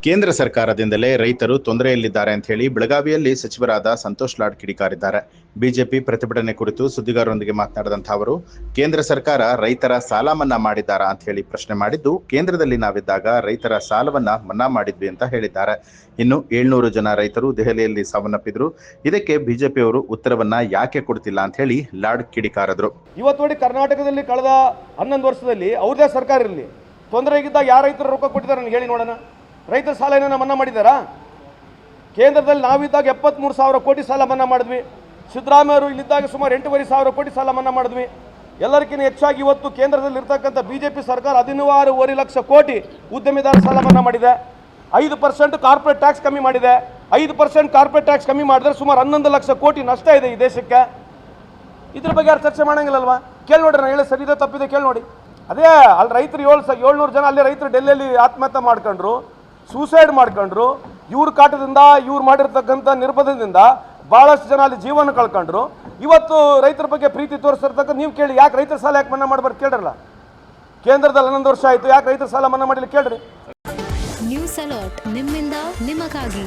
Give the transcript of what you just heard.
ಕೇಂದ್ರ ಸರ್ಕಾರದಿಂದಲೇ ರೈತರು ತೊಂದರೆಯಲ್ಲಿದ್ದಾರೆ ಅಂತ ಹೇಳಿ ಬೆಳಗಾವಿಯಲ್ಲಿ ಸಚಿವರಾದ ಸಂತೋಷ್ ಲಾಡ್ ಕಿಡಿಕಾರಿದ್ದಾರೆ. ಬಿಜೆಪಿ ಪ್ರತಿಭಟನೆ ಕುರಿತು ಸುದ್ದಿಗಾರರೊಂದಿಗೆ ಮಾತನಾಡಿದಂತಹ ಅವರು, ಕೇಂದ್ರ ಸರ್ಕಾರ ರೈತರ ಸಾಲ ಮನ್ನಾ ಮಾಡಿದ್ದಾರಾ ಅಂತ ಹೇಳಿ ಪ್ರಶ್ನೆ ಮಾಡಿದ್ದು, ಕೇಂದ್ರದಲ್ಲಿ ನಾವಿದ್ದಾಗ ರೈತರ ಸಾಲವನ್ನ ಮನ್ನಾ ಮಾಡಿದ್ವಿ ಅಂತ ಹೇಳಿದ್ದಾರೆ. ಇನ್ನು 700 ಜನ ರೈತರು ದೆಹಲಿಯಲ್ಲಿ ಸಾವನ್ನಪ್ಪಿದ್ರು. ಇದಕ್ಕೆ ಬಿಜೆಪಿಯವರು ಉತ್ತರವನ್ನ ಯಾಕೆ ಕೊಡ್ತಿಲ್ಲ ಅಂತ ಹೇಳಿ ಲಾಡ್ ಕಿಡಿಕಾರದ್ರು. ಇವತ್ತು ನೋಡಿ, ಕರ್ನಾಟಕದಲ್ಲಿ ಕಳೆದ 11 ವರ್ಷದಲ್ಲಿ ಅವ್ರದೇ ಸರ್ಕಾರ ಇರಲಿ, ತೊಂದರೆ ಆಗಿದ್ದಾಗ ಯಾರ ರೈತರು ರೊಕ್ಕ ಕೊಟ್ಟಿದ್ದಾರೆ ನನಗೆ ಹೇಳಿ ನೋಡೋಣ. ರೈತರ ಸಾಲ ಏನನ್ನ ಮನ್ನಾ ಮಾಡಿದ್ದಾರಾ? ಕೇಂದ್ರದಲ್ಲಿ ನಾವಿದ್ದಾಗ 73,000 ಕೋಟಿ ಸಾಲ ಮನ್ನಾ ಮಾಡಿದ್ವಿ. ಸಿದ್ದರಾಮಯ್ಯವರು ಇಲ್ಲಿದ್ದಾಗ ಸುಮಾರು 8,500 ಕೋಟಿ ಸಾಲ ಮನ್ನಾ ಮಾಡಿದ್ವಿ. ಎಲ್ಲರಿಗಿಂತ ಹೆಚ್ಚಾಗಿ ಇವತ್ತು ಕೇಂದ್ರದಲ್ಲಿ ಇರ್ತಕ್ಕಂಥ ಬಿಜೆಪಿ ಸರ್ಕಾರ 16.5 ಲಕ್ಷ ಕೋಟಿ ಉದ್ಯಮಿದಾರ ಸಾಲ ಮನ್ನಾ ಮಾಡಿದೆ. 5% ಕಾರ್ಪೊರೇಟ್ ಟ್ಯಾಕ್ಸ್ ಕಮ್ಮಿ ಮಾಡಿದೆ. 5% ಕಾರ್ಪೊರೇಟ್ ಟ್ಯಾಕ್ಸ್ ಕಮ್ಮಿ ಮಾಡಿದ್ರೆ ಸುಮಾರು 11 ಲಕ್ಷ ಕೋಟಿ ನಷ್ಟ ಇದೆ ಈ ದೇಶಕ್ಕೆ. ಇದ್ರ ಬಗ್ಗೆ ಯಾರು ಚರ್ಚೆ ಮಾಡಂಗಿಲ್ಲಲ್ವಾ? ಕೇಳಿ ನೋಡ್ರಿ, ನಾನು ಹೇಳಿ ಸರಿದೆ ತಪ್ಪಿದೆ ಕೇಳಿ ನೋಡಿ. ಅದೇ ಅಲ್ಲಿ ರೈತರು 700 ಜನ ಅಲ್ಲಿ ರೈತರು ಡೆಲ್ಲಿಯಲ್ಲಿ ಆತ್ಮಹತ್ಯೆ ಮಾಡ್ಕೊಂಡ್ರು, ಸೂಸೈಡ್ ಮಾಡ್ಕೊಂಡ್ರು. ಇವ್ರ ಕಾಟದಿಂದ, ಇವ್ರು ಮಾಡಿರ್ತಕ್ಕಂಥ ನಿರ್ಬಂಧದಿಂದ ಭಾಳಷ್ಟು ಜನ ಅಲ್ಲಿ ಜೀವನ ಕಳ್ಕೊಂಡ್ರು. ಇವತ್ತು ರೈತರ ಬಗ್ಗೆ ಪ್ರೀತಿ ತೋರಿಸಿರ್ತಕ್ಕಂಥ ನೀವು ಕೇಳಿ, ಯಾಕೆ ರೈತರ ಸಾಲ ಯಾಕೆ ಮನ್ನಾ ಮಾಡಬಾರ್ದು ಕೇಳ್ರಲ್ಲ. ಕೇಂದ್ರದಲ್ಲಿ 11 ವರ್ಷ ಆಯಿತು, ಯಾಕೆ ರೈತರ ಸಾಲ ಮನ್ನಾ ಮಾಡಿಲ್ಲ ಕೇಳ್ರಿ. ನ್ಯೂಸ್ ಅಲರ್ಟ್, ನಿಮ್ಮಿಂದ ನಿಮಗಾಗಿ.